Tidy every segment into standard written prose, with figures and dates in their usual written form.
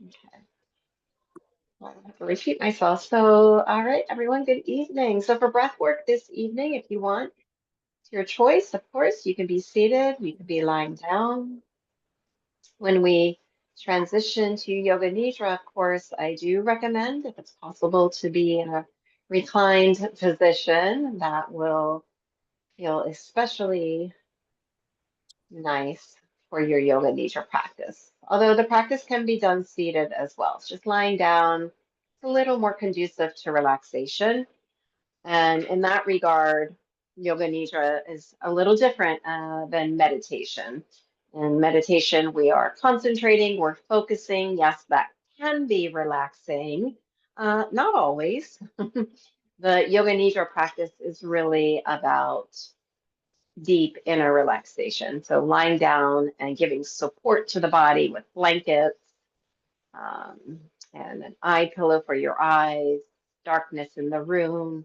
Okay. Well, I have to repeat myself. So, all right, everyone, good evening. So for breath work this evening, if you want, it's your choice. Of course, you can be seated, you can be lying down. When we transition to Yoga Nidra, of course, I do recommend, if it's possible, to be in a reclined position. That will feel especially nice for your Yoga Nidra practice. Although the practice can be done seated as well. It's just lying down. It's a little more conducive to relaxation. And in that regard, Yoga Nidra is a little different than meditation. In meditation, we are concentrating, we're focusing. Yes, that can be relaxing, not always. The Yoga Nidra practice is really about deep inner relaxation. So lying down and giving support to the body with blankets um, and an eye pillow for your eyes, darkness in the room.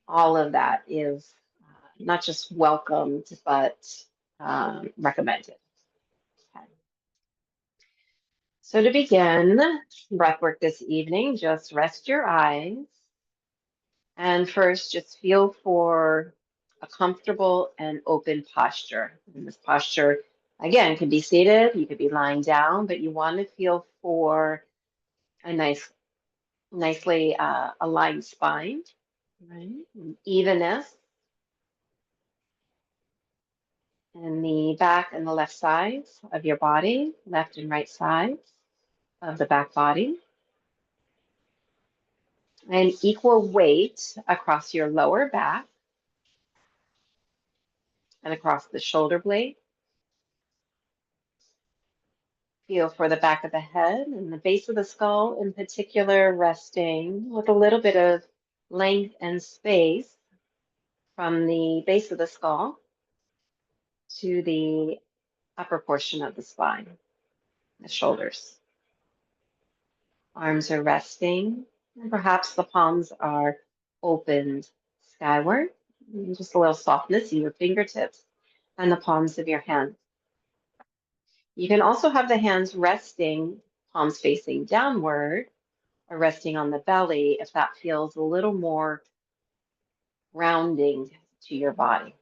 All of that is not just welcomed, but recommended. Okay. So to begin breathwork this evening, just rest your eyes. And first, just feel for a comfortable and open posture. And this posture, again, could be seated, you could be lying down, but you want to feel for a nicely aligned spine, right? And evenness in the back and the left sides of your body, left and right sides of the back body, and equal weight across your lower back and across the shoulder blade. Feel for the back of the head and the base of the skull in particular, resting with a little bit of length and space from the base of the skull to the upper portion of the spine, the shoulders. Arms are resting, and perhaps the palms are opened skyward. And just a little softness in your fingertips and the palms of your hands. You can also have the hands resting, palms facing downward, or resting on the belly if that feels a little more grounding to your body.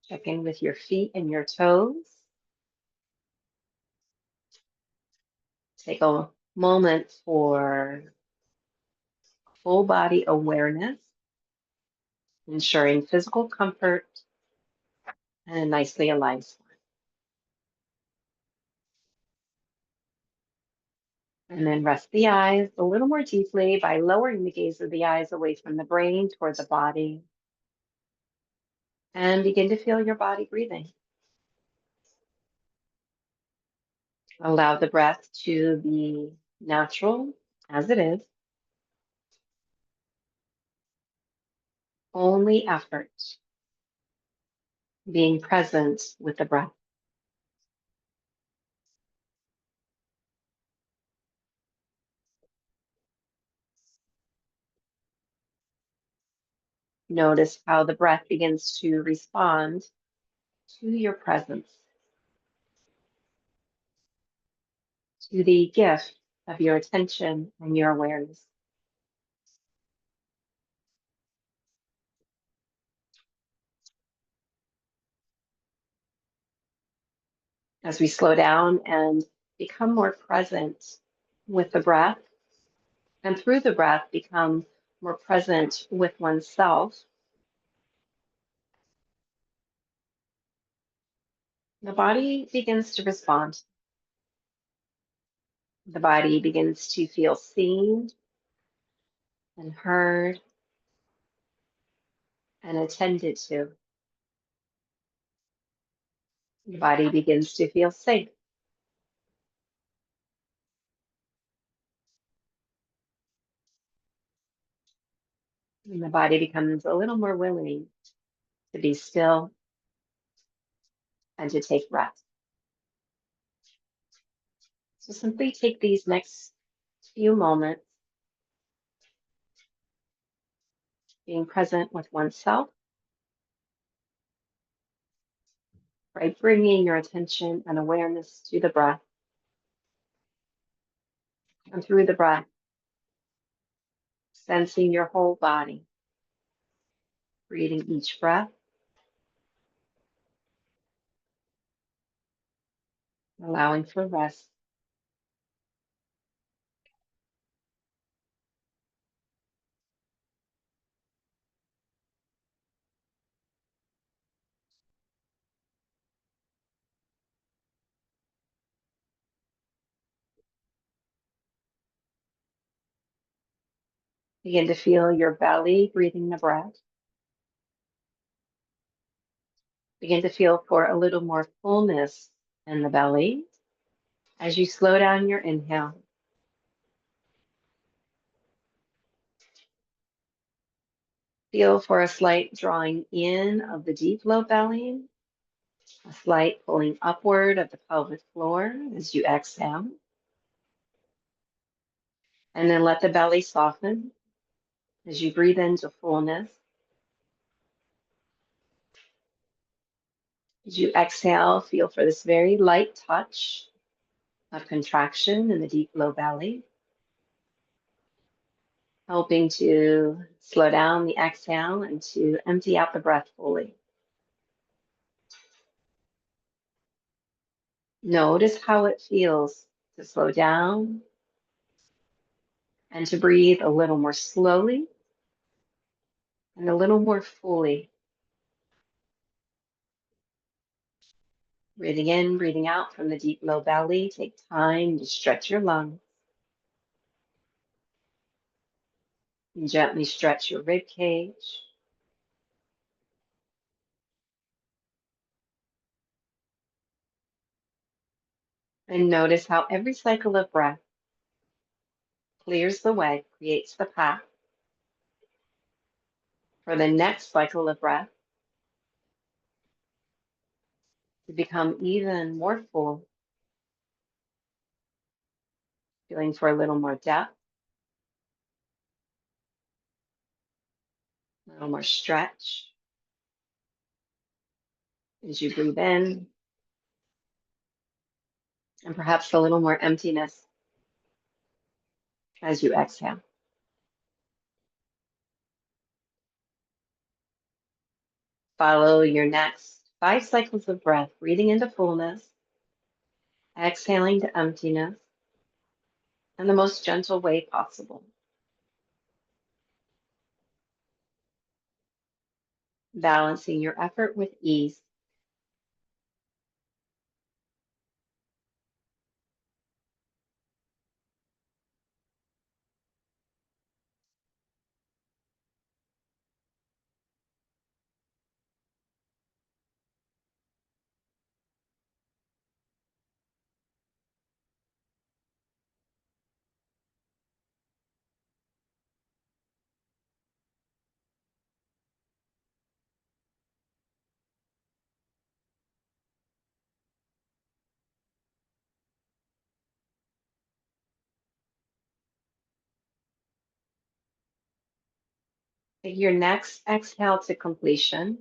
Check in with your feet and your toes. Take a moment for full body awareness, ensuring physical comfort and a nicely aligned spine. And then rest the eyes a little more deeply by lowering the gaze of the eyes away from the brain toward the body. And begin to feel your body breathing. Allow the breath to be natural as it is. Only effort, being present with the breath. Notice how the breath begins to respond to your presence, to the gift of your attention and your awareness. As we slow down and become more present with the breath, and through the breath, become more present with oneself, the body begins to respond. The body begins to feel seen and heard and attended to. The body begins to feel safe. And the body becomes a little more willing to be still and to take breath. So simply take these next few moments being present with oneself, by bringing your attention and awareness to the breath. And through the breath, sensing your whole body, breathing each breath, allowing for rest. Begin to feel your belly breathing the breath. Begin to feel for a little more fullness in the belly as you slow down your inhale. Feel for a slight drawing in of the deep low belly, a slight pulling upward of the pelvic floor as you exhale. And then let the belly soften as you breathe into fullness. As you exhale, feel for this very light touch of contraction in the deep low belly, helping to slow down the exhale and to empty out the breath fully. Notice how it feels to slow down and to breathe a little more slowly and a little more fully. Breathing in, breathing out from the deep low belly. Take time to stretch your lungs and gently stretch your rib cage. And notice how every cycle of breath clears the way, creates the path for the next cycle of breath to become even more full, feeling for a little more depth, a little more stretch as you breathe in, and perhaps a little more emptiness as you exhale. Follow your next 5 cycles of breath, breathing into fullness, exhaling to emptiness in the most gentle way possible. Balancing your effort with ease. Take your next exhale to completion,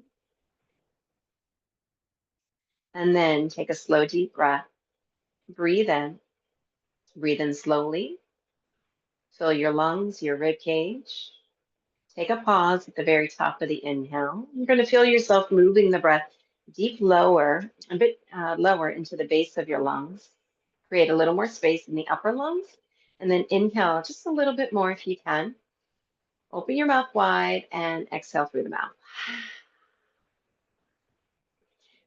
and then take a slow, deep breath. Breathe in slowly. Fill your lungs, your rib cage. Take a pause at the very top of the inhale. You're going to feel yourself moving the breath deep lower, a bit lower into the base of your lungs. Create a little more space in the upper lungs. And then inhale just a little bit more if you can. Open your mouth wide and exhale through the mouth.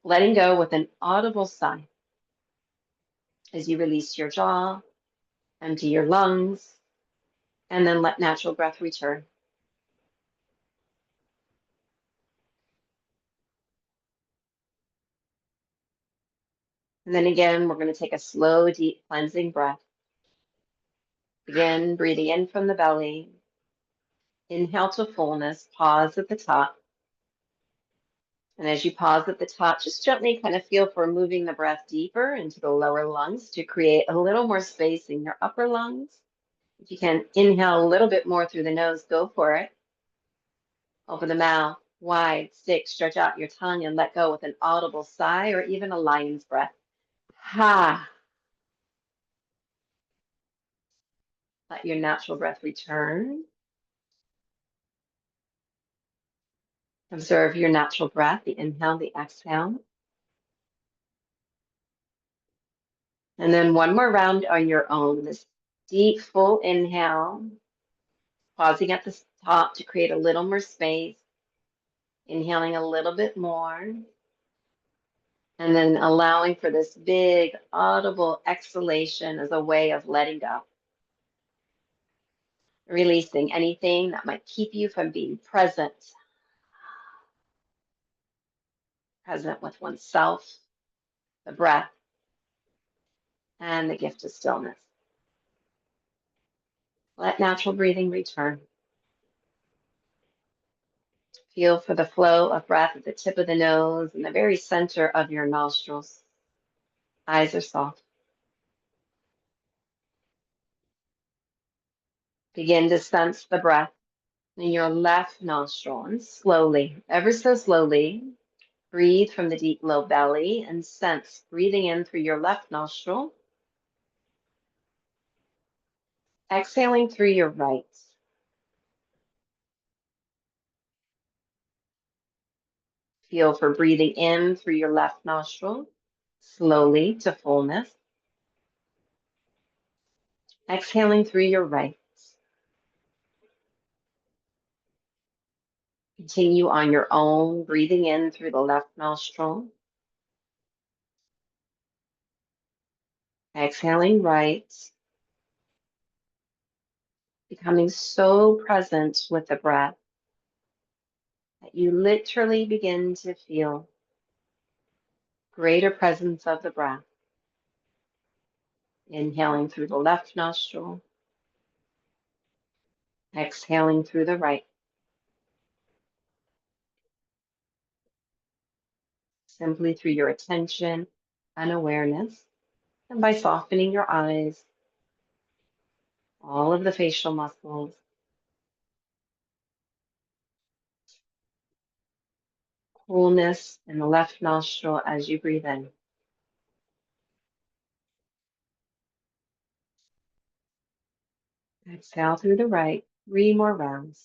Letting go with an audible sigh as you release your jaw, empty your lungs, and then let natural breath return. And then again, we're going to take a slow, deep cleansing breath. Begin breathing in from the belly. Inhale to fullness, pause at the top. And as you pause at the top, just gently kind of feel for moving the breath deeper into the lower lungs to create a little more space in your upper lungs. If you can inhale a little bit more through the nose, go for it. Open the mouth, Wide, sick, stretch out your tongue and let go with an audible sigh or even a lion's breath. Ha! Let your natural breath return. Observe your natural breath, the inhale, the exhale. And then one more round on your own. This deep, full inhale, pausing at the top to create a little more space, inhaling a little bit more, and then allowing for this big, audible exhalation as a way of letting go, releasing anything that might keep you from being present with oneself, the breath, and the gift of stillness. Let natural breathing return. Feel for the flow of breath at the tip of the nose and the very center of your nostrils. Eyes are soft. Begin to sense the breath in your left nostril and slowly, ever so slowly, breathe from the deep low belly and sense breathing in through your left nostril, exhaling through your right. Feel for breathing in through your left nostril, slowly to fullness, exhaling through your right. Continue on your own, breathing in through the left nostril, exhaling right, becoming so present with the breath that you literally begin to feel greater presence of the breath. Inhaling through the left nostril, exhaling through the right. Simply through your attention and awareness, and by softening your eyes, all of the facial muscles, coolness in the left nostril as you breathe in. Exhale through the right, 3 more rounds.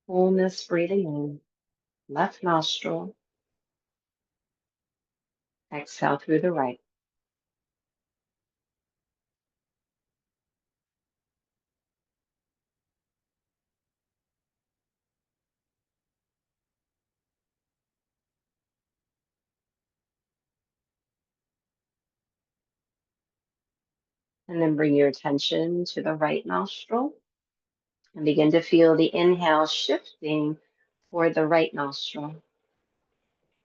Coolness breathing in, left nostril, exhale through the right. And then bring your attention to the right nostril and begin to feel the inhale shifting toward the right nostril.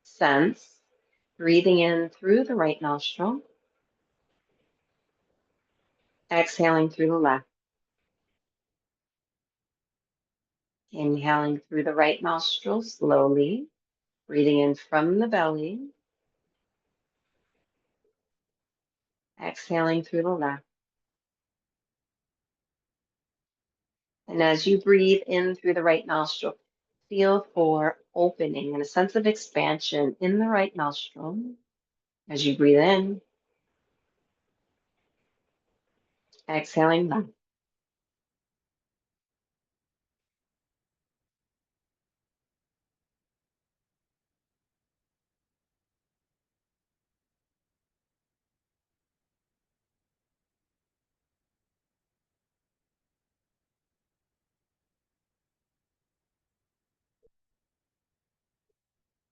Sense breathing in through the right nostril, exhaling through the left. Inhaling through the right nostril slowly, breathing in from the belly, exhaling through the left. And as you breathe in through the right nostril, feel for opening and a sense of expansion in the right nostril. As you breathe in, exhaling left.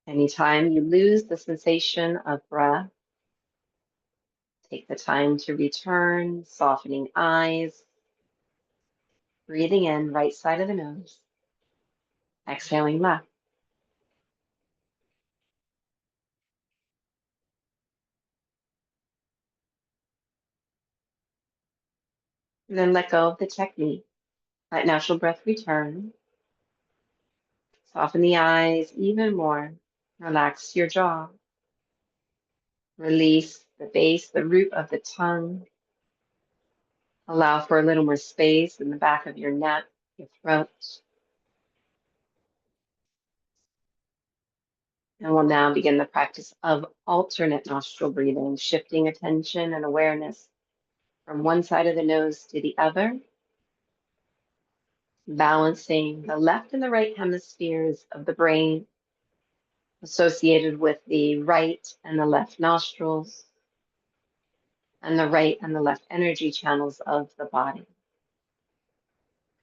Anytime you lose the sensation of breath, take the time to return, softening eyes, breathing in right side of the nose, exhaling left. And then let go of the technique. Let natural breath return. Soften the eyes even more. Relax your jaw. Release the base, the root of the tongue. Allow for a little more space in the back of your neck, your throat. And we'll now begin the practice of alternate nostril breathing, shifting attention and awareness from one side of the nose to the other, balancing the left and the right hemispheres of the brain associated with the right and the left nostrils and the right and the left energy channels of the body.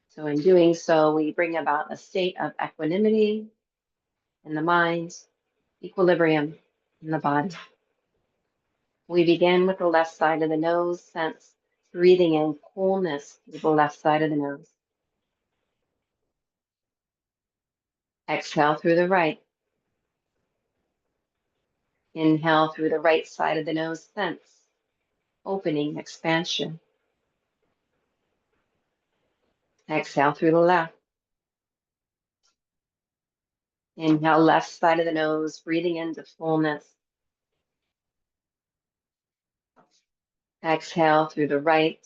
So in doing so, we bring about a state of equanimity in the mind, equilibrium in the body. We begin with the left side of the nose, sense breathing in coolness through the left side of the nose. Exhale through the right. Inhale through the right side of the nose, sense opening, expansion. Exhale through the left. Inhale, left side of the nose, breathing into fullness. Exhale through the right,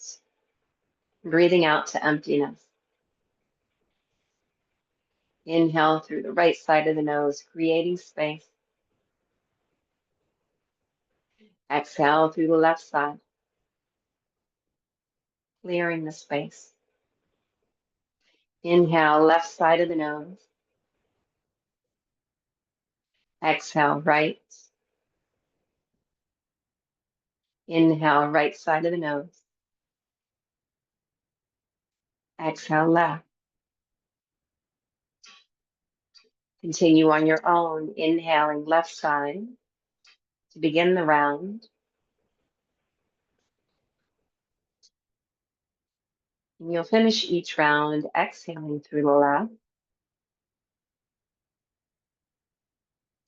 breathing out to emptiness. Inhale through the right side of the nose, creating space. Exhale through the left side, clearing the space. Inhale, left side of the nose. Exhale, right. Inhale, right side of the nose. Exhale, left. Continue on your own, inhaling left side to begin the round. And you'll finish each round exhaling through the left.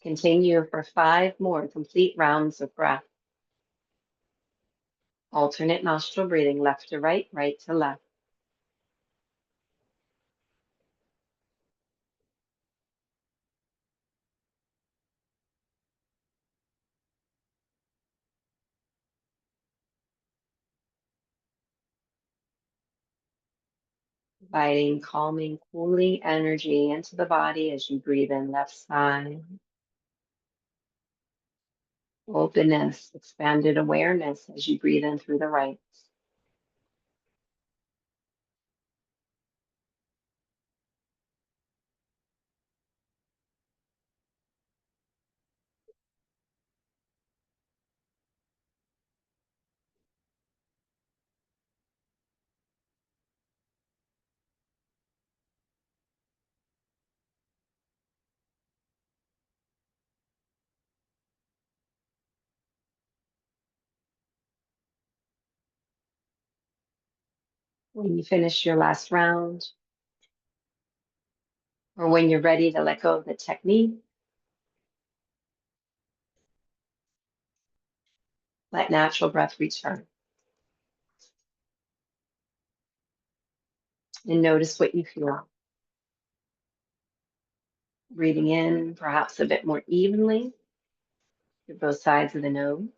Continue for 5 more complete rounds of breath. Alternate nostril breathing, left to right, right to left. Inviting calming, cooling energy into the body as you breathe in left side. Openness, expanded awareness as you breathe in through the right. When you finish your last round, or when you're ready to let go of the technique, let natural breath return. And notice what you feel. Breathing in, perhaps a bit more evenly through both sides of the nose.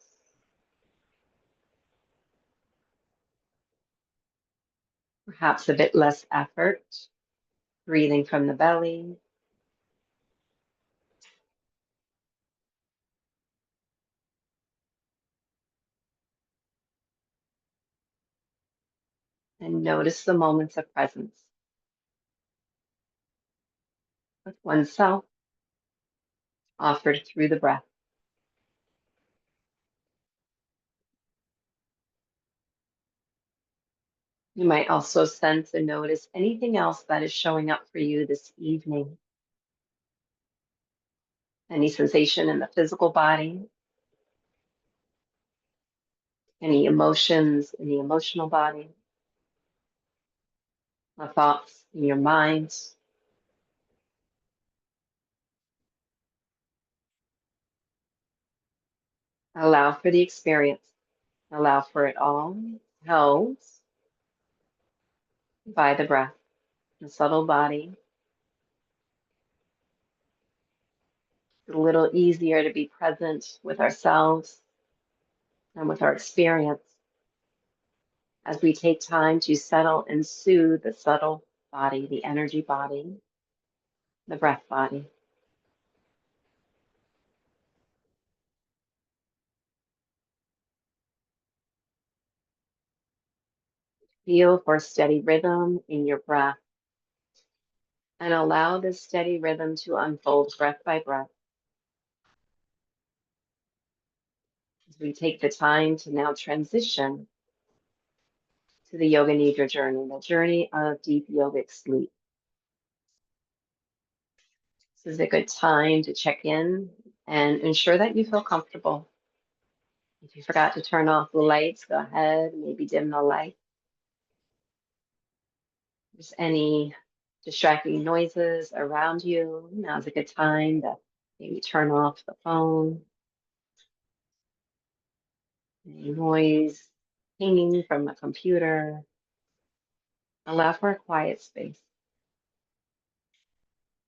Perhaps a bit less effort, breathing from the belly. And notice the moments of presence with oneself offered through the breath. You might also sense and notice anything else that is showing up for you this evening. Any sensation in the physical body, any emotions in the emotional body, or thoughts in your mind. Allow for the experience. Allow for it all, held by the breath, the subtle body. It's a little easier to be present with ourselves and with our experience as we take time to settle and soothe the subtle body, the energy body, the breath body. Feel for steady rhythm in your breath and allow this steady rhythm to unfold breath by breath. As we take the time to now transition to the Yoga Nidra journey, the journey of deep yogic sleep. This is a good time to check in and ensure that you feel comfortable. If you forgot to turn off the lights, go ahead, maybe dim the light. If there's any distracting noises around you, now's a good time to maybe turn off the phone. Any noise pinging from the computer. Allow for a quiet space.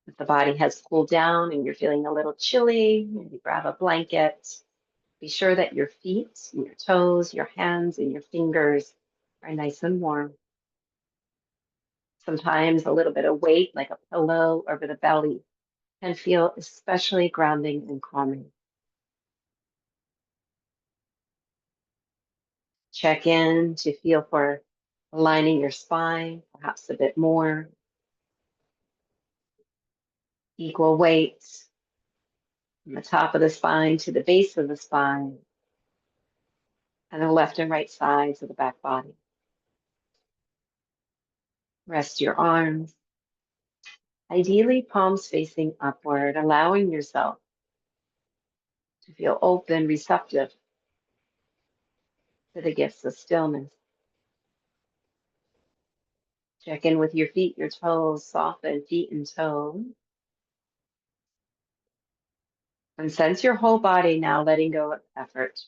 If the body has cooled down and you're feeling a little chilly, maybe grab a blanket. Be sure that your feet, and your toes, your hands, and your fingers are nice and warm. Sometimes a little bit of weight, like a pillow over the belly, can feel especially grounding and calming. Check in to feel for aligning your spine, perhaps a bit more. Equal weight from the top of the spine to the base of the spine, and the left and right sides of the back body. Rest your arms, ideally palms facing upward, allowing yourself to feel open, receptive to the gifts of stillness. Check in with your feet, your toes, soften feet and toes. And sense your whole body now letting go of effort.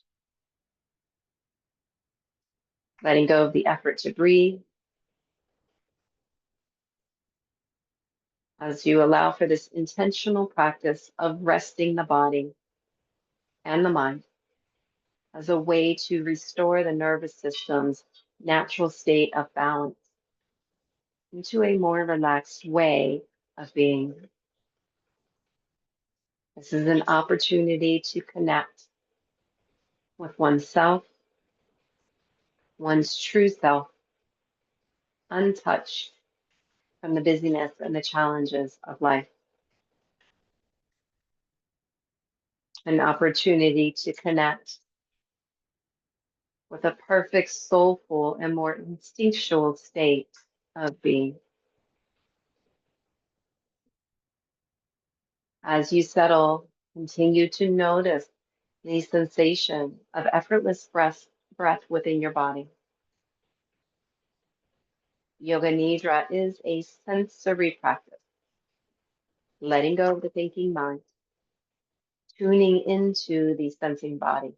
Letting go of the effort to breathe. As you allow for this intentional practice of resting the body and the mind as a way to restore the nervous system's natural state of balance into a more relaxed way of being. This is an opportunity to connect with oneself, one's true self, untouched from the busyness and the challenges of life. An opportunity to connect with a perfect, soulful, and more instinctual state of being. As you settle, continue to notice the sensation of effortless breath within your body. Yoga Nidra is a sensory practice, letting go of the thinking mind, tuning into the sensing body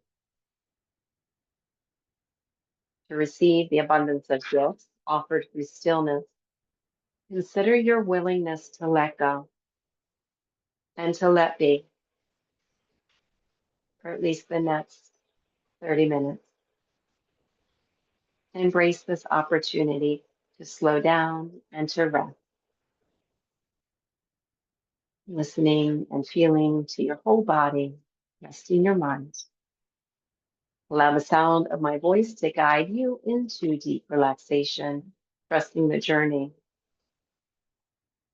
to receive the abundance of gifts offered through stillness. Consider your willingness to let go and to let be for at least the next 30 minutes. Embrace this opportunity to slow down and to rest, listening and feeling to your whole body, resting your mind. Allow the sound of my voice to guide you into deep relaxation, trusting the journey.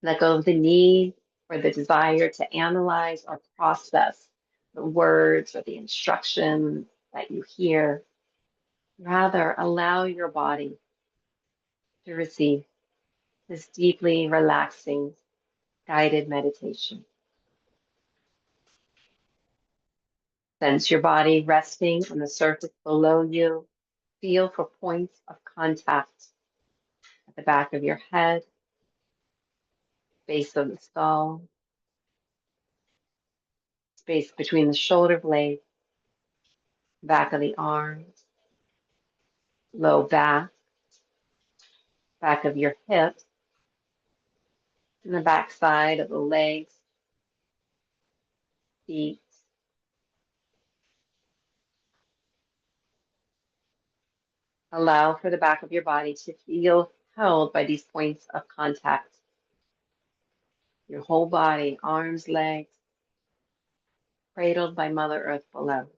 Let go of the need or the desire to analyze or process the words or the instructions that you hear. Rather, allow your body to receive this deeply relaxing, guided meditation. Sense your body resting on the surface below you. Feel for points of contact at the back of your head, base of the skull, space between the shoulder blades, back of the arms, low back, back of your hips, and the back side of the legs, feet. Allow for the back of your body to feel held by these points of contact. Your whole body, arms, legs, cradled by Mother Earth below.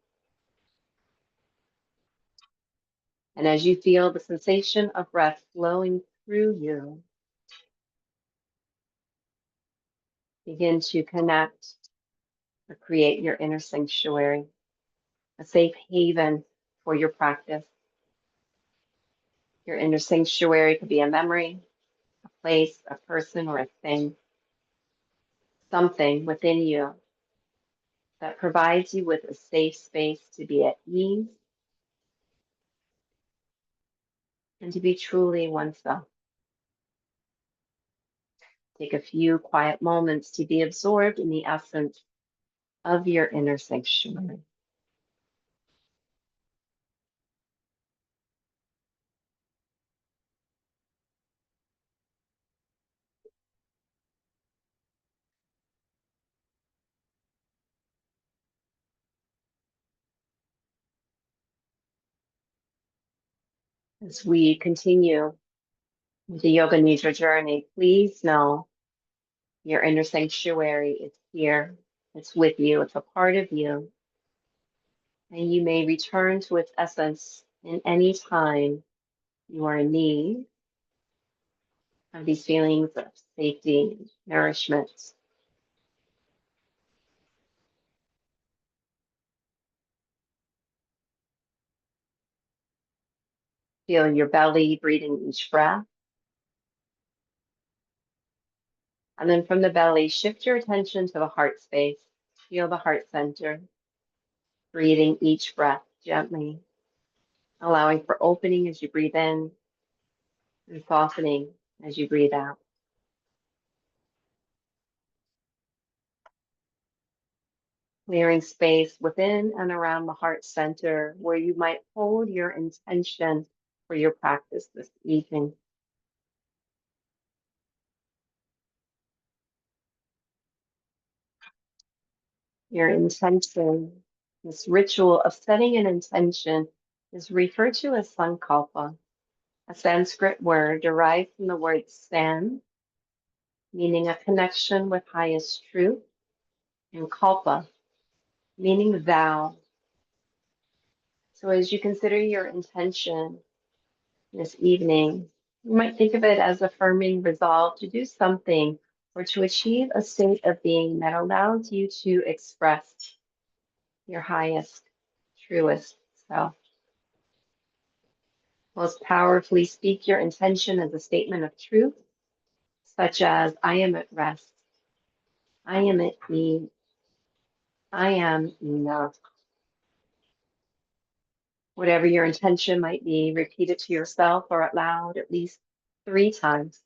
And as you feel the sensation of breath flowing through you, begin to connect or create your inner sanctuary, a safe haven for your practice. Your inner sanctuary could be a memory, a place, a person, or a thing, something within you that provides you with a safe space to be at ease and to be truly oneself. Take a few quiet moments to be absorbed in the essence of your inner sanctuary. As we continue with the Yoga Nidra journey, please know your inner sanctuary is here. It's with you. It's a part of you. And you may return to its essence in any time you are in need of these feelings of safety, nourishment. Feel your belly breathing each breath. And then from the belly, shift your attention to the heart space. Feel the heart center, breathing each breath gently, allowing for opening as you breathe in and softening as you breathe out. Clearing space within and around the heart center where you might hold your intention for your practice this evening. Your intention, this ritual of setting an intention, is referred to as sankalpa, a Sanskrit word derived from the word san, meaning a connection with highest truth, and kalpa, meaning vow. So as you consider your intention this evening, you might think of it as affirming resolve to do something or to achieve a state of being that allows you to express your highest, truest self. Most powerfully, speak your intention as a statement of truth, such as, I am at rest, I am at ease, I am enough. Whatever your intention might be, repeat it to yourself or out loud at least 3 times.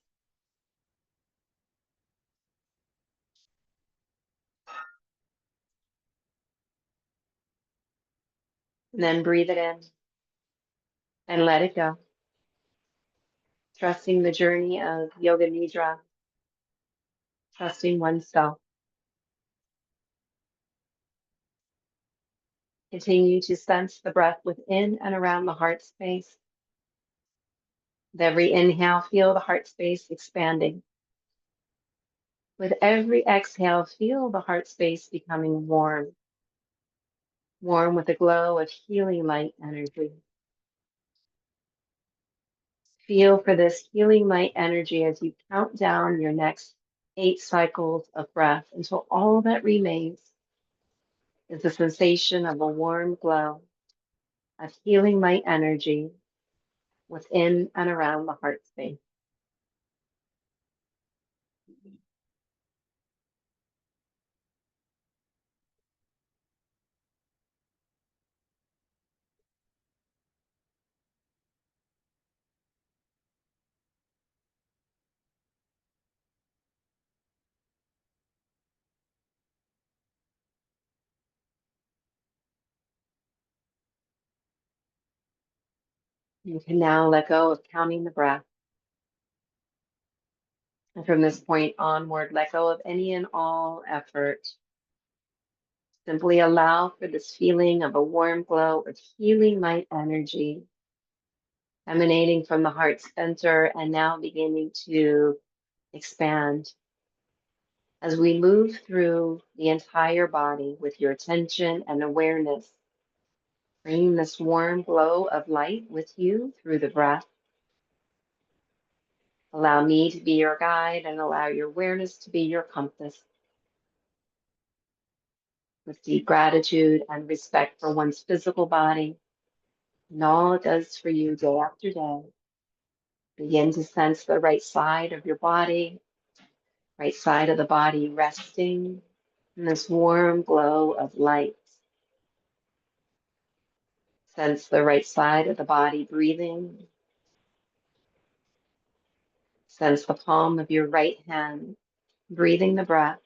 And then breathe it in and let it go. Trusting the journey of Yoga Nidra, trusting oneself. Continue to sense the breath within and around the heart space. With every inhale, feel the heart space expanding. With every exhale, feel the heart space becoming warm, warm with a glow of healing light energy. Feel for this healing light energy as you count down your next 8 cycles of breath until all that remains is the sensation of a warm glow of healing light energy within and around the heart space. You can now let go of counting the breath. And from this point onward, let go of any and all effort. Simply allow for this feeling of a warm glow of healing light energy emanating from the heart center and now beginning to expand as we move through the entire body with your attention and awareness Bringing this warm glow of light with you through the breath. Allow me to be your guide and allow your awareness to be your compass. With deep gratitude and respect for one's physical body and all it does for you day after day, begin to sense the right side of your body, right side of the body resting in this warm glow of light. Sense the right side of the body breathing. Sense the palm of your right hand breathing the breath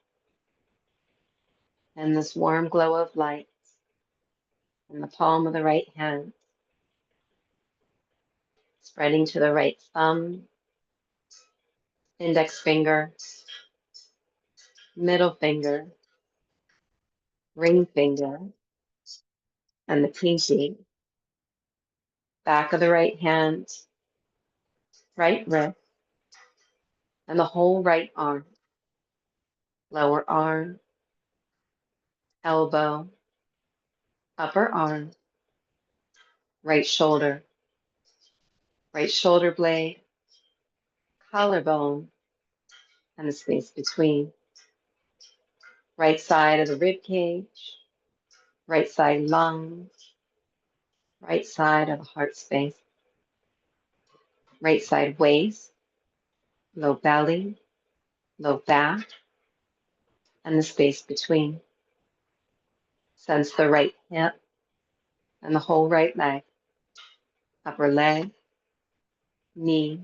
and this warm glow of light in the palm of the right hand, spreading to the right thumb, index finger, middle finger, ring finger, and the pinky, back of the right hand, right wrist, and the whole right arm, lower arm, elbow, upper arm, right shoulder blade, collarbone, and the space between, right side of the rib cage, right side lung, right side of the heart space, right side waist, low belly, low back, and the space between. Sense the right hip and the whole right leg, upper leg, knee,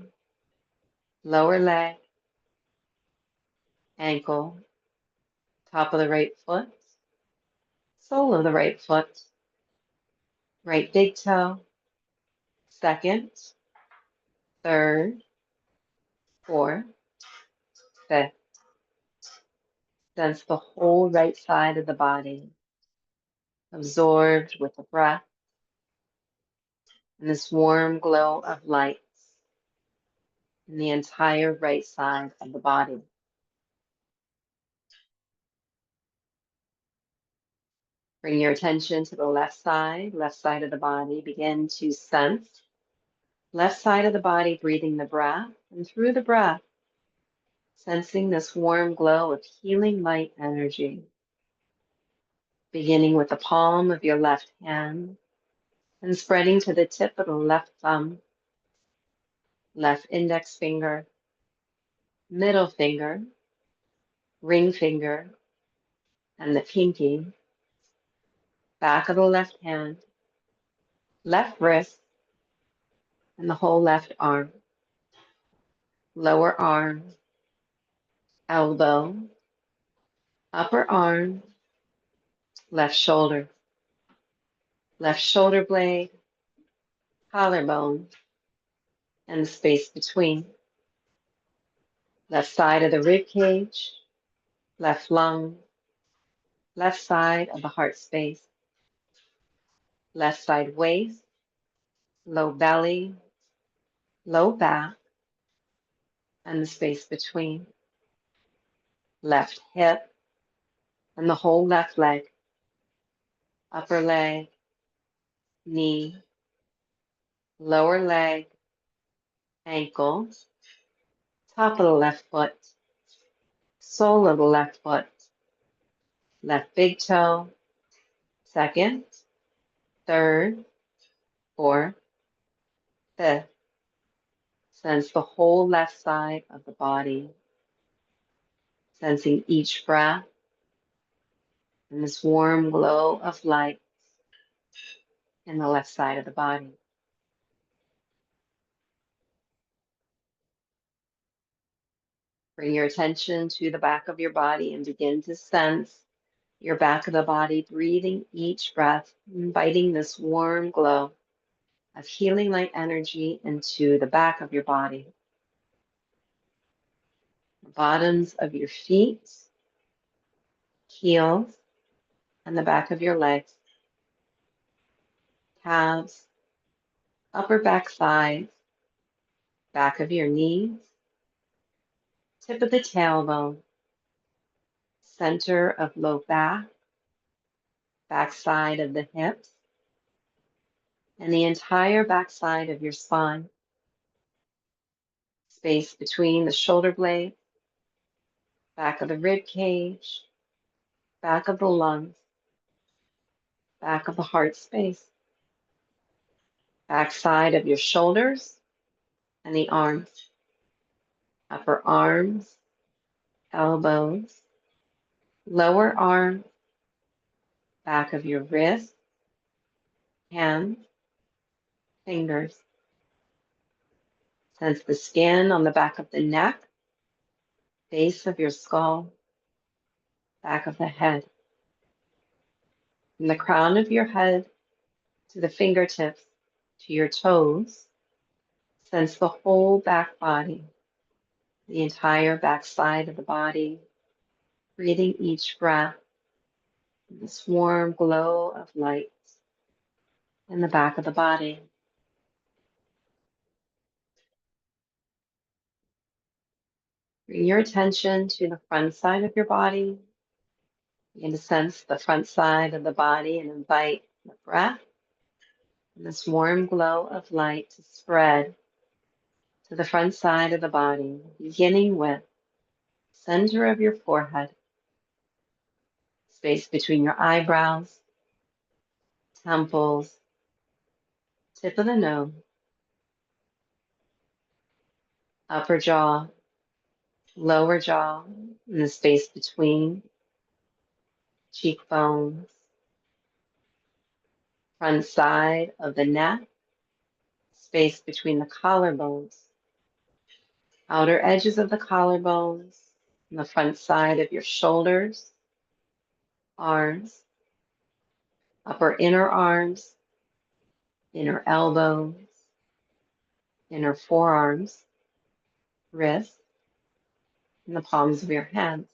lower leg, ankle, top of the right foot, sole of the right foot, right big toe, second, third, fourth, fifth. Sense the whole right side of the body absorbed with the breath and this warm glow of light in the entire right side of the body. Bring your attention to the left side of the body. Begin to sense left side of the body, breathing the breath, and through the breath, sensing this warm glow of healing light energy, beginning with the palm of your left hand and spreading to the tip of the left thumb, left index finger, middle finger, ring finger, and the pinky, back of the left hand, left wrist, and the whole left arm, lower arm, elbow, upper arm, left shoulder blade, collarbone, and the space between, left side of the rib cage, left lung, left side of the heart space, left side waist, low belly, low back, and the space between, left hip, and the whole left leg, upper leg, knee, lower leg, ankle, top of the left foot, sole of the left foot, left big toe, second, third, fourth, fifth. Sense the whole left side of the body, sensing each breath and this warm glow of light in the left side of the body. Bring your attention to the back of your body and begin to sense your back of the body, breathing each breath, inviting this warm glow of healing light energy into the back of your body. The bottoms of your feet, heels, and the back of your legs, calves, upper back thighs, back of your knees, tip of the tailbone, center of low back, back side of the hips, and the entire backside of your spine, space between the shoulder blades, back of the rib cage, back of the lungs, back of the heart space, backside of your shoulders and the arms, upper arms, elbows, lower arms, back of your wrists, hands, fingers. Sense the skin on the back of the neck, base of your skull, back of the head. From the crown of your head to the fingertips to your toes, sense the whole back body, the entire back side of the body, breathing each breath, this warm glow of light in the back of the body. Bring your attention to the front side of your body. Begin to sense the front side of the body and invite the breath and this warm glow of light to spread to the front side of the body, beginning with center of your forehead, space between your eyebrows, temples, tip of the nose, upper jaw, lower jaw, and the space between cheekbones, front side of the neck, space between the collarbones, outer edges of the collarbones, and the front side of your shoulders, arms, upper inner arms, inner elbows, inner forearms, wrists, and the palms of your hands,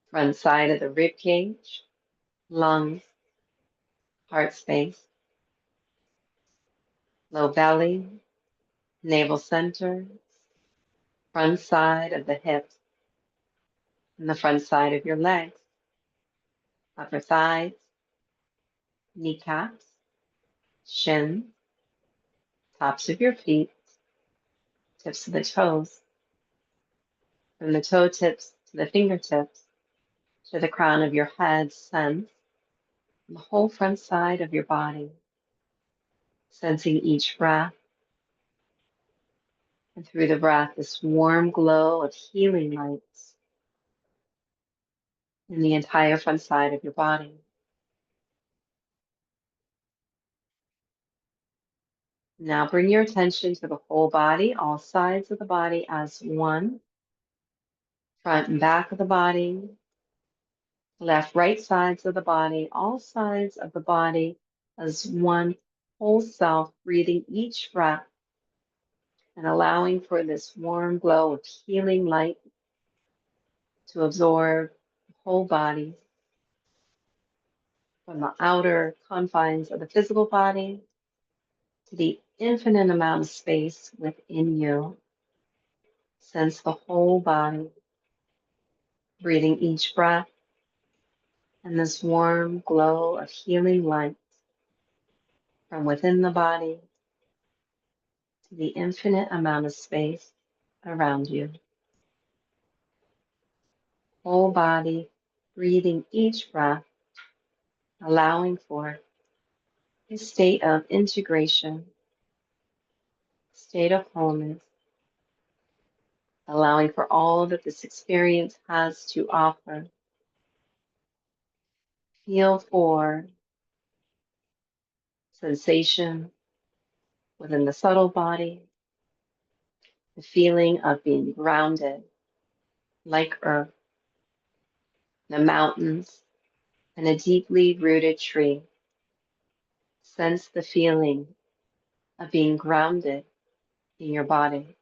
front side of the rib cage, lungs, heart space, low belly, navel center, front side of the hips, and the front side of your legs, upper thighs, kneecaps, shins, tops of your feet, tips of the toes, from the toe tips to the fingertips, to the crown of your head, sense the whole front side of your body, sensing each breath, and through the breath, this warm glow of healing lights in the entire front side of your body. Now bring your attention to the whole body, all sides of the body as one, front and back of the body, left, right sides of the body, all sides of the body as one whole self, breathing each breath and allowing for this warm glow of healing light to absorb the whole body from the outer confines of the physical body to the infinite amount of space within you. Sense the whole body, breathing each breath and this warm glow of healing light from within the body to the infinite amount of space around you. Whole body, breathing each breath, allowing for a state of integration, state of wholeness, allowing for all that this experience has to offer. Feel for sensation within the subtle body, the feeling of being grounded like earth, the mountains, and a deeply rooted tree. Sense the feeling of being grounded in your body.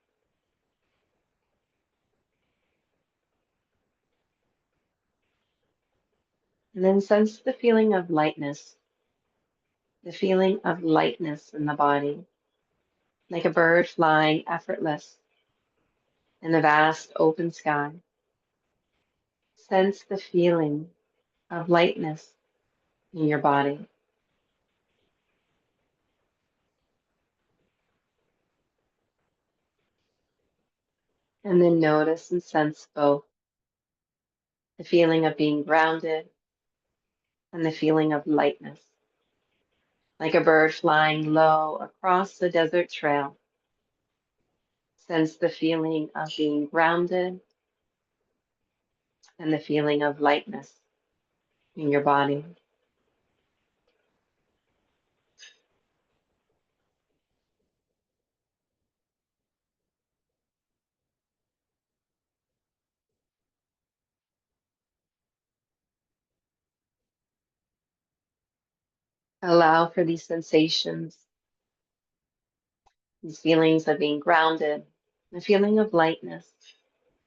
And then sense the feeling of lightness, the feeling of lightness in the body, like a bird flying effortless in the vast open sky. Sense the feeling of lightness in your body. And then notice and sense both the feeling of being grounded and the feeling of lightness, like a bird flying low across the desert trail. Sense the feeling of being grounded and the feeling of lightness in your body. Allow for these sensations, these feelings of being grounded, the feeling of lightness,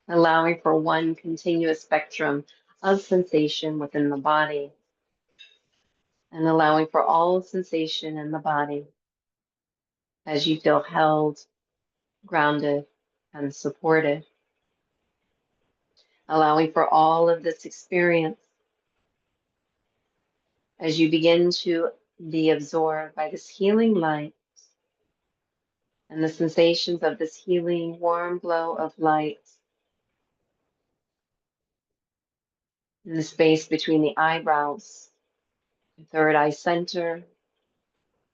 allowing for one continuous spectrum of sensation within the body, and allowing for all sensation in the body as you feel held, grounded, and supported, allowing for all of this experience as you begin to be absorbed by this healing light and the sensations of this healing warm glow of light in the space between the eyebrows, the third eye center,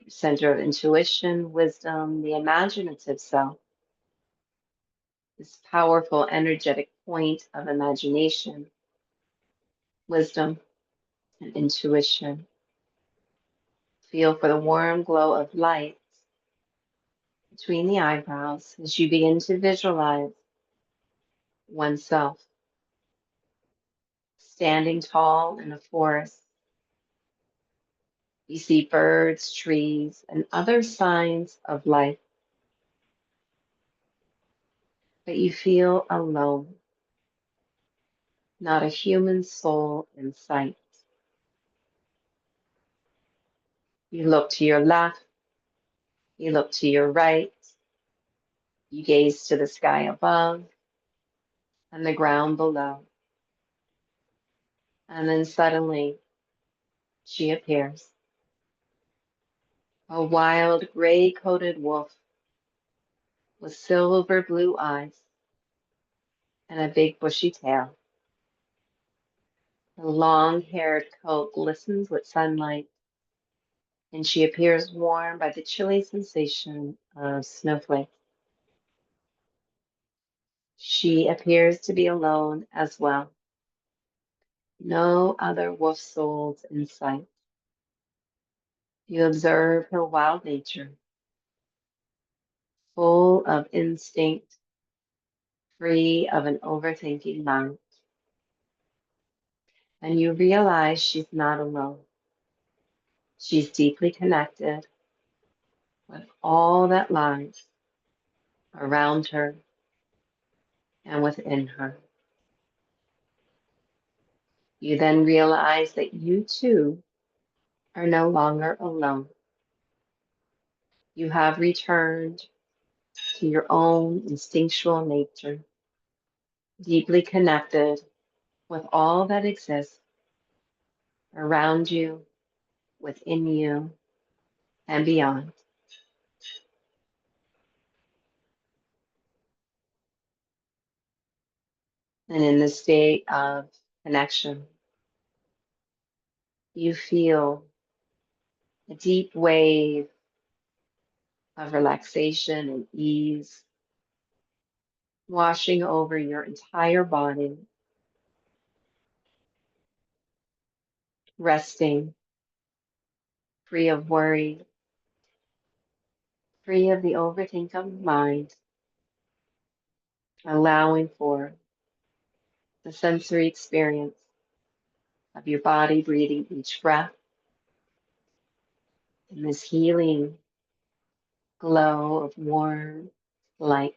center of intuition, wisdom, the imaginative self, this powerful energetic point of imagination, wisdom, and intuition. Feel for the warm glow of light between the eyebrows as you begin to visualize oneself standing tall in a forest. You see birds, trees, and other signs of life, but you feel alone, not a human soul in sight. You look to your left, you look to your right, you gaze to the sky above and the ground below, and then suddenly she appears, a wild gray-coated wolf with silver blue eyes and a big bushy tail. Her long-haired coat glistens with sunlight, and she appears warmed by the chilly sensation of snowflakes. She appears to be alone as well. No other wolf souls in sight. You observe her wild nature, full of instinct, free of an overthinking mind. And you realize she's not alone. She's deeply connected with all that lies around her and within her. You then realize that you too are no longer alone. You have returned to your own instinctual nature, deeply connected with all that exists around you, within you, and beyond. And in this state of connection, you feel a deep wave of relaxation and ease washing over your entire body, resting, free of worry, free of the overthink of mind, allowing for the sensory experience of your body breathing each breath in this healing glow of warm light,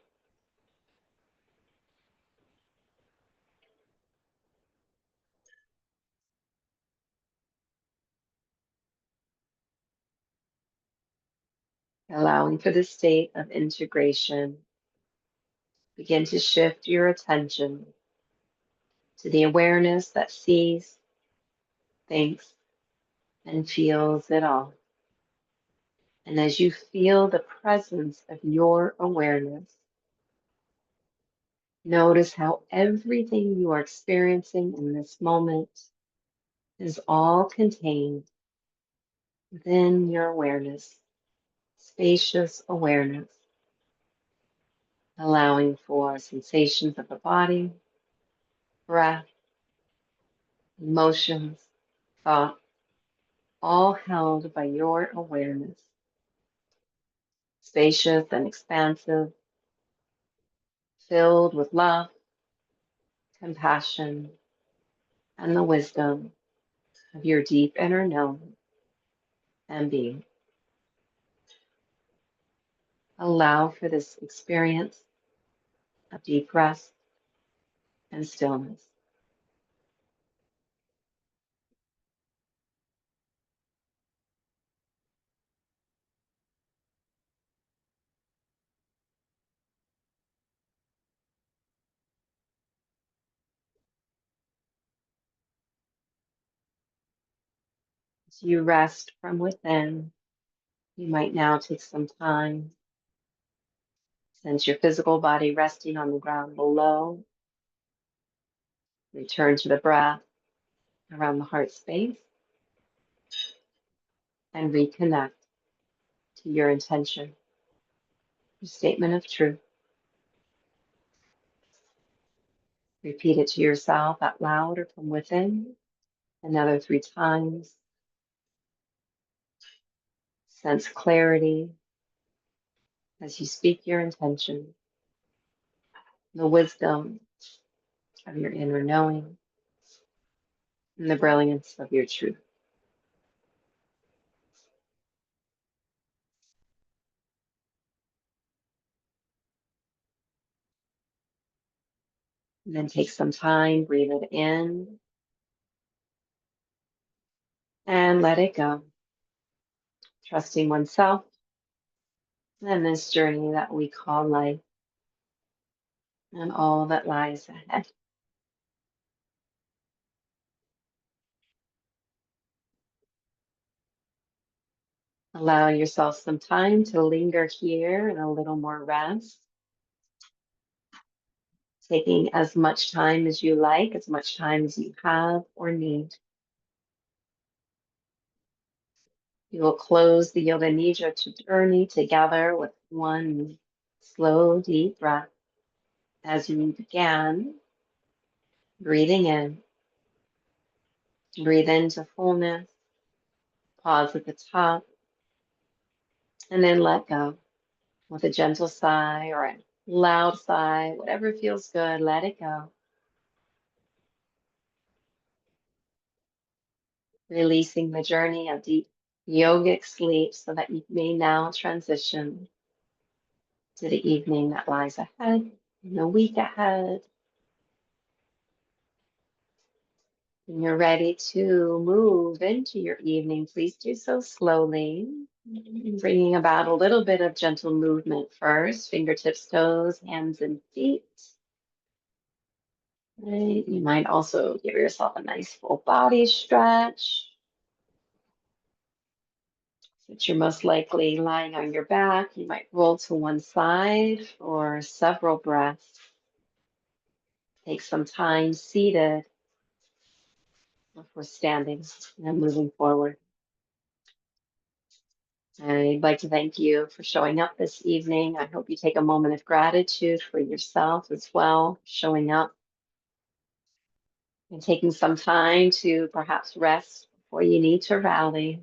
allowing for the state of integration. Begin to shift your attention to the awareness that sees, thinks, and feels it all. And as you feel the presence of your awareness, Notice how everything you are experiencing in this moment is all contained within your awareness, spacious awareness, allowing for sensations of the body, breath, emotions, thoughts, all held by your awareness, spacious and expansive, filled with love, compassion, and the wisdom of your deep inner knowing and being. Allow for this experience of deep rest and stillness. As you rest from within, you might now take some time, sense your physical body resting on the ground below. Return to the breath around the heart space and reconnect to your intention, your statement of truth. Repeat it to yourself out loud or from within another 3 times. Sense clarity as you speak your intention, the wisdom of your inner knowing, and the brilliance of your truth. And then take some time, breathe it in, and let it go. Trusting oneself and this journey that we call life and all that lies ahead. Allow yourself some time to linger here and a little more rest. Taking as much time as you like, as much time as you have or need. You will close the Yoga Nidra journey together with one slow, deep breath as you began. Breathing in, breathe into fullness, pause at the top, and then let go with a gentle sigh or a loud sigh, whatever feels good, let it go. Releasing the journey of deep yogic sleep so that you may now transition to the evening that lies ahead, and the week ahead. When you're ready to move into your evening, please do so slowly, bringing about a little bit of gentle movement first, fingertips, toes, hands, and feet. Right. You might also give yourself a nice full body stretch. Since you're most likely lying on your back, you might roll to one side for several breaths. Take some time seated before standing and moving forward. I'd like to thank you for showing up this evening. I hope you take a moment of gratitude for yourself as well, showing up and taking some time to perhaps rest before you need to rally.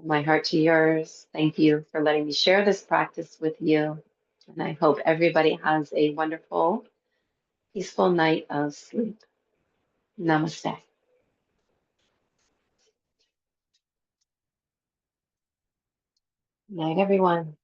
My heart to yours. Thank you for letting me share this practice with you. And I hope everybody has a wonderful, peaceful night of sleep. Namaste. Good night, everyone.